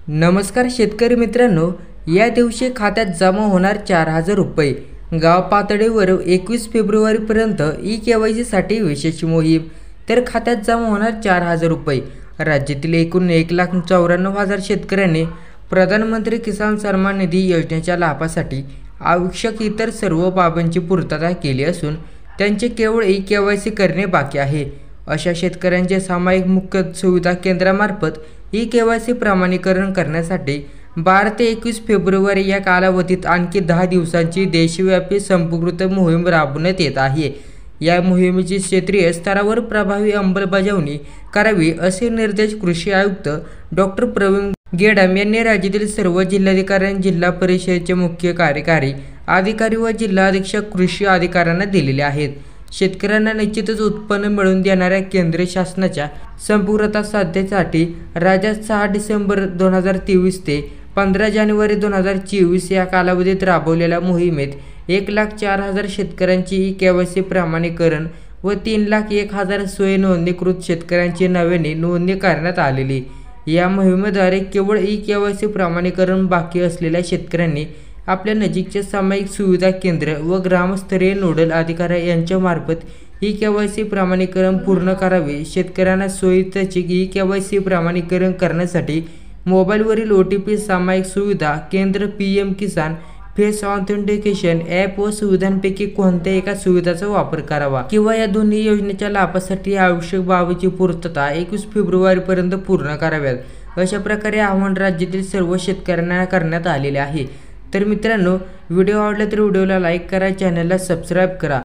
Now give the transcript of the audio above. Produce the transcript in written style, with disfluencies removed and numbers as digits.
नमस्कार शेतकरी मित्रांनो, या दिवशी खात्यात जमा होणार 4,000 रुपये। गाव पातळीवर 21 फेब्रुवारीपर्यंत ई-केवायसीसाठी विशेष मोहीम। तर खात्यात जमा होणार 4,000 रुपये। राज्यातील एकूण 1,94,000 शेतकऱ्यांनी प्रधानमंत्री किसान सन्मान निधी योजनेच्या लाभासाठी आवश्यक इतर सर्व बाबींची पूर्तता केली असून त्यांचे केवळ ई-केवायसी करणे बाकी आहे। अशा शेतकऱ्यांचे सामायिक मुख्य सुविधा केंद्रामार्फत ई-केवायसी प्रमाणीकरण करण्यासाठी 12 ते 21 फेब्रुवारी या कालावधीत आणखी 10 दिवसांची देशव्यापी संपूर्ण मोहीम राबवण्यात येत आहे। या मोहिमेची क्षेत्रीय स्तरावर प्रभावी अंमलबजावणी करावी असे निर्देश कृषी आयुक्त डॉ. प्रवीण गेडाम यांनी राज्यातील सर्व जिल्हाधिकारी, जिल्हा परिषदेचे मुख्य कार्यकारी अधिकारी व जिल्हा अधीक्षक कृषी अधिकाऱ्यांना दिलेले आहेत। शेतकऱ्यांना निश्चितच उत्पन्न मिळवून देणाऱ्या केंद्र शासनाच्या संपूर्णता साधण्यासाठी राज्यात 6 डिसेंबर 2023 ते 15 जानेवारी 2024 या कालावधीत राबवलेल्या मोहिमेत 1,04,000 शेतकऱ्यांची ई-केवायसी प्रमाणीकरण व 3,01,000 स्वयंनोंदणीकृत शेतकऱ्यांची नव्याने नोंदणी करण्यात आलेली। या मोहिमेद्वारे केवळ ई-केवायसी प्रमाणीकरण बाकी असलेल्या शेतकऱ्यांनी आपल्या नजीकचे सामायिक सुविधा केंद्र व ग्रामस्तरीय नोडल अधिकारी यांच्यामार्फत ई-केवायसी प्रमाणीकरण पूर्ण करावे। शेतकऱ्यांना सोयीचे ई-केवायसी प्रमाणीकरण करण्यासाठी मोबाईलवरील OTP सामायिक सुविधा केंद्र, PM किसान, फेस ऑथेंटिकेशन ॲप व सुविधांपैकी कोणत्या एका सुविधाचा वापर करावा किंवा या दोन्ही योजनेच्या लाभासाठी आवश्यक बाबीची पूर्तता 21 फेब्रुवारीपर्यंत पूर्ण कराव्यात। अशा प्रकारे आवाहन राज्यातील सर्व शेतकऱ्यांना करण्यात आलेले आहे। तर मित्रांनो, व्हिडिओ आवडला तर व्हिडिओला लाईक करा, चॅनलला सबस्क्राईब करा।